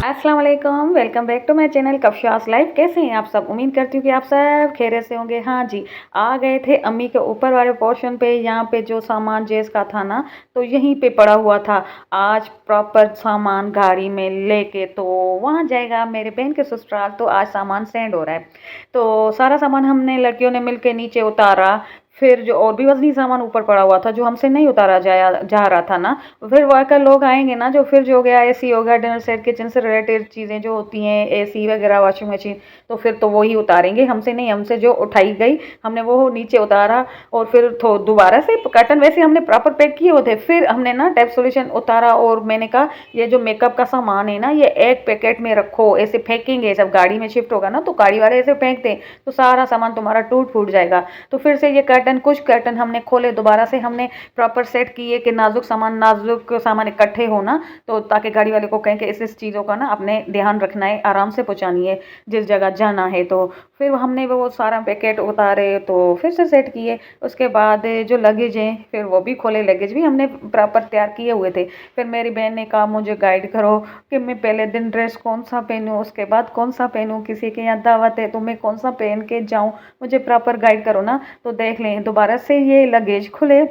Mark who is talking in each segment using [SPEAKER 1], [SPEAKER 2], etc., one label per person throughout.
[SPEAKER 1] अस्सलाम वालेकुम, welcome back to my channel कफशास लाइफ। कैसे हैं आप सब? उम्मीद करती हूँ कि आप सब खैरियत से होंगे। हाँ जी, आ गए थे अम्मी के ऊपर वाले पोर्शन पे। यहाँ पे जो सामान जेस का था ना, तो यहीं पे पड़ा हुआ था। आज प्रॉपर सामान गाड़ी में लेके तो वहाँ जाएगा मेरे बहन के ससुराल। तो आज सामान सेंड हो रहा है, तो सारा सामान हमने लड़कियों ने मिलके नीचे उतारा। फिर जो और भी वजनी सामान ऊपर पड़ा हुआ था जो हमसे नहीं उतारा जा रहा था ना, फिर वर्कर लोग आएंगे ना, जो फिर जो हो गया एसी हो गया, डिनर सेट, किचन से रिलेटेड चीज़ें जो होती हैं, एसी वगैरह, वॉशिंग मशीन, तो फिर तो वही उतारेंगे, हमसे नहीं। हमसे जो उठाई गई हमने वो नीचे उतारा। और फिर तो दोबारा से कर्टन वैसे हमने प्रॉपर पैक किए होते, फिर हमने ना टैप सॉल्यूशन उतारा। और मैंने कहा ये जो मेकअप का सामान है ना, ये एक पैकेट में रखो, ऐसे फेंकेंगे जब गाड़ी में शिफ्ट होगा ना, तो गाड़ी वाले ऐसे फेंक दें तो सारा सामान तुम्हारा टूट फूट जाएगा। तो फिर से ये कर्टन, कुछ कर्टन हमने खोले, दोबारा से हमने प्रॉपर सेट किए कि नाजुक सामान इकट्ठे हो ना, तो ताकि गाड़ी वाले को कहें कि इस चीज़ों का ना अपने ध्यान रखना है, आराम से पहुंचानी है जिस जगह जाना है। तो फिर हमने वो सारा पैकेट उतारे, तो फिर से सेट किए। उसके बाद जो लगेज है फिर वो भी खोले, लगेज भी हमने प्रॉपर तैयार किए हुए थे। फिर मेरी बहन ने कहा मुझे गाइड करो कि मैं पहले दिन ड्रेस कौन सा पहनूँ, उसके बाद कौन सा पहनूँ, किसी के यहाँ दावत है तो मैं कौन सा पहन के जाऊँ, मुझे प्रॉपर गाइड करो ना। तो देख लें, दोबारा से ये लगेज खुले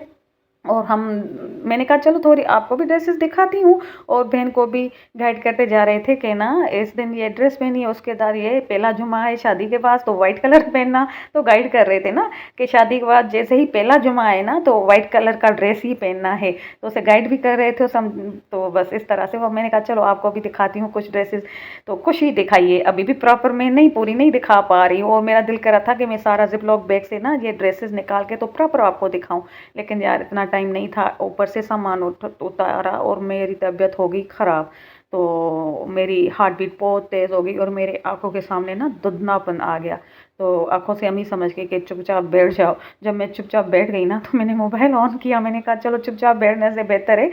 [SPEAKER 1] और मैंने कहा चलो थोड़ी आपको भी ड्रेसेस दिखाती हूँ। और बहन को भी गाइड करते जा रहे थे कि ना इस दिन ये ड्रेस पहनी है, उसके बाद ये पहला जुमा है शादी के बाद तो वाइट कलर पहनना। तो गाइड कर रहे थे ना कि शादी के बाद जैसे ही पहला जुमा है ना, तो वाइट कलर का ड्रेस ही पहनना है। तो उसे गाइड भी कर रहे थे तो बस इस तरह से वो मैंने कहा चलो आपको भी दिखाती हूँ कुछ ड्रेसेस। तो कुछ ही दिखाइए, अभी भी प्रॉपर मैं नहीं, पूरी नहीं दिखा पा रही हूँ। और मेरा दिल कर रहा था कि मैं सारा जिपलॉक बैग से ना ये ड्रेसेस निकाल के तो प्रॉपर आपको दिखाऊं, लेकिन यार इतना टाइम नहीं था। ऊपर से सामान उतारा और मेरी तबीयत हो गई ख़राब। तो मेरी हार्ट बीट बहुत तेज़ हो गई और मेरे आंखों के सामने ना धुंधलापन आ गया। तो आंखों से अम्मी समझ गई कि चुपचाप बैठ जाओ। जब मैं चुपचाप बैठ गई ना, तो मैंने मोबाइल ऑन किया। मैंने कहा चलो चुपचाप बैठने से बेहतर है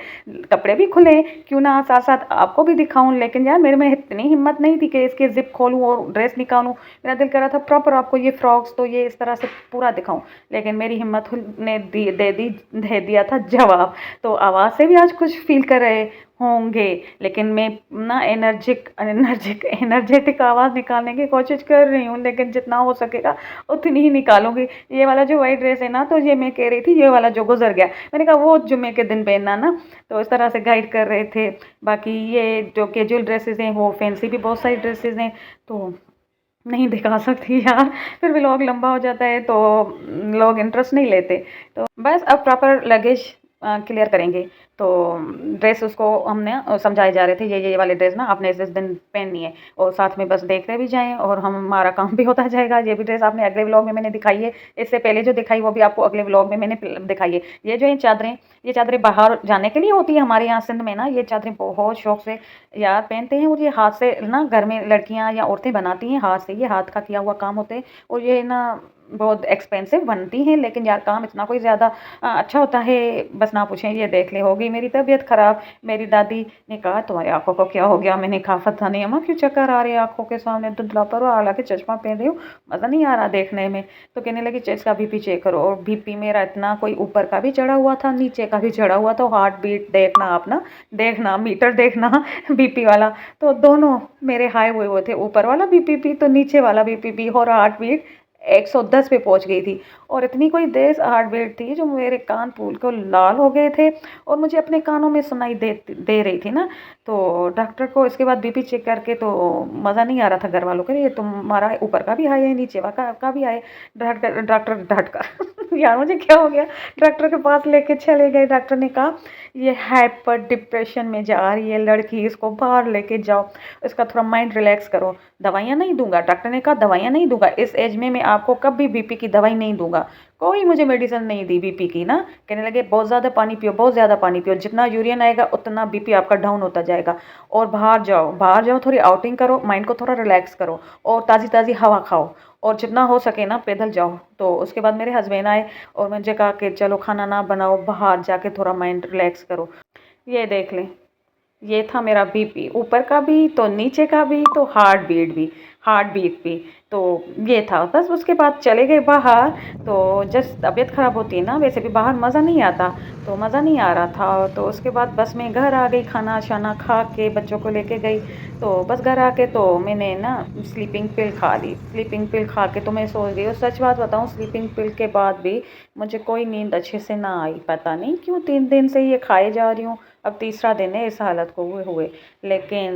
[SPEAKER 1] कपड़े भी खुले क्यों ना साथ साथ आपको भी दिखाऊं। लेकिन यार मेरे में इतनी हिम्मत नहीं थी कि इसके जिप खोलूं और ड्रेस निकालूं। मेरा दिल कर रहा था प्रॉपर आपको ये फ्रॉक्स तो ये इस तरह से पूरा दिखाऊं, लेकिन मेरी हिम्मत ने दे दिया था जवाब। तो आवाज़ से भी आज कुछ फील कर रहे होंगे, लेकिन मैं ना एनर्जेटिक आवाज़ निकालने की कोशिश कर रही हूँ, लेकिन जितना हो सकेगा उतनी ही निकालूंगी। ये वाला जो वाइट ड्रेस है ना, तो ये मैं कह रही थी ये वाला जो गुजर गया, मैंने कहा वो जुम्मे के दिन पहनना ना। तो इस तरह से गाइड कर रहे थे। बाकी ये जो कैजुअल ड्रेसेस हैं वो फैंसी भी बहुत सारी ड्रेसेस हैं, तो नहीं दिखा सकती यार, फिर व्लॉग लंबा हो जाता है तो लोग इंटरेस्ट नहीं लेते। तो बस अब प्रॉपर लगेज क्लियर करेंगे। तो ड्रेस उसको हमने समझाए जा रहे थे ये वाले ड्रेस ना आपने इस दिन पहननी है, और साथ में बस देखते भी जाएं और हमारा काम भी होता जाएगा। ये भी ड्रेस आपने अगले व्लॉग में मैंने दिखाई है, इससे पहले जो दिखाई वो भी आपको अगले व्लॉग में मैंने दिखाई है। ये जो ये चादरें बाहर जाने के लिए होती है हमारे यहाँ सिंध में ना, ये चादरें बहुत शौक से यार पहनते हैं। और ये हाथ से ना घर में लड़कियाँ या औरतें बनाती हैं हाथ से, ये हाथ का किया हुआ काम होते हैं। और ये ना बहुत एक्सपेंसिव बनती हैं, लेकिन यार काम इतना कोई ज़्यादा अच्छा होता है, बस ना पूछें। ये देख ले, हो गई मेरी तबीयत ख़राब। मेरी दादी ने कहा तुम्हारी आँखों को क्या हो गया? मैंने कहा पता नहीं अम्मा, क्यों चक्कर आ रहे हैं आँखों के सामने, धुंधला पर हो, हालांकि चश्मा पहन रही हूँ, मज़ा नहीं आ रहा देखने में। तो कहने लगी इसका बीपी चेक करो। और बीपी मेरा इतना कोई ऊपर का भी चढ़ा हुआ था, नीचे का भी चढ़ा हुआ था। हार्ट बीट देखना अपना, देखना मीटर देखना बीपी वाला, तो दोनों मेरे हाई हुए हुए थे, ऊपर वाला बीपी भी तो नीचे वाला बीपी भी। और हार्ट बीट 110 पे पहुंच गई थी। और इतनी कोई तेज हार्ट बीट थी जो मेरे कान पूल को लाल हो गए थे, और मुझे अपने कानों में सुनाई दे रही थी ना। तो डॉक्टर को इसके बाद बीपी चेक करके तो मज़ा नहीं आ रहा था। घर वालों के ये तुम्हारा ऊपर का भी हाई है, नीचे का भी हाई। डॉक्टर यार मुझे क्या हो गया, डॉक्टर के पास लेके चले गए। डॉक्टर ने कहा ये हाइपर डिप्रेशन में जा रही है लड़की, इसको बाहर लेके जाओ, इसका थोड़ा माइंड रिलैक्स करो। दवाइयाँ नहीं दूंगा, डॉक्टर ने कहा दवाइयाँ नहीं दूंगा, इस एज में मैं आपको कभी बीपी की दवाई नहीं दूंगा। कोई मुझे मेडिसिन नहीं दी बीपी की ना। कहने लगे बहुत ज़्यादा पानी पियो, बहुत ज़्यादा पानी पियो, जितना यूरिन आएगा उतना बीपी आपका डाउन होता जाएगा। और बाहर जाओ, थोड़ी आउटिंग करो, माइंड को थोड़ा रिलैक्स करो, और ताज़ी ताज़ी हवा खाओ, और जितना हो सके ना पैदल जाओ। तो उसके बाद मेरे हस्बैंड आए और मुझे कहा कि चलो खाना ना बनाओ, बाहर जाके थोड़ा माइंड रिलैक्स करो। ये देख लें, ये था मेरा बीपी, ऊपर का भी तो नीचे का भी तो हार्ट बीट भी। तो ये था बस। उसके बाद चले गए बाहर। तो जस्ट तबीयत ख़राब होती है ना, वैसे भी बाहर मज़ा नहीं आता, तो मज़ा नहीं आ रहा था। तो उसके बाद बस मैं घर आ गई, खाना शाना खा के बच्चों को लेके गई। तो बस घर आके तो मैंने ना स्लीपिंग पिल खा ली। स्लीपिंग पिल खा के तो मैं सो गई। और सच बात बताऊँ, स्लीपिंग पिल के बाद भी मुझे कोई नींद अच्छे से ना आई। पता नहीं क्यों, 3 दिन से ये खाए जा रही हूँ, अब तीसरा दिन है इस हालत को हुए, लेकिन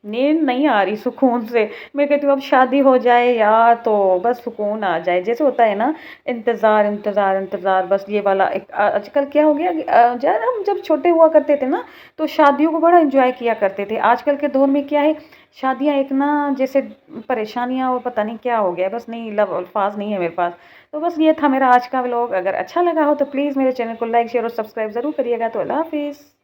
[SPEAKER 1] नींद नहीं आ रही सुकून से। मैं कहती हूँ अब शादी हो जाए यार, तो बस सुकून आ जाए। जैसे होता है ना, इंतज़ार इंतज़ार इंतज़ार, बस ये वाला एक आजकल क्या हो गया यार, हम जब छोटे हुआ करते थे ना तो शादियों को बड़ा एंजॉय किया करते थे। आजकल के दौर में क्या है, शादियाँ एक ना जैसे परेशानियाँ, और पता नहीं क्या हो गया, बस नहीं लव अल्फाज नहीं है मेरे पास। तो बस ये था मेरा आज का व्लॉग। अगर अच्छा लगा हो तो प्लीज़ मेरे चैनल को लाइक शेयर और सब्सक्राइब ज़रूर करिएगा। तो अल्लाह हाफिज़।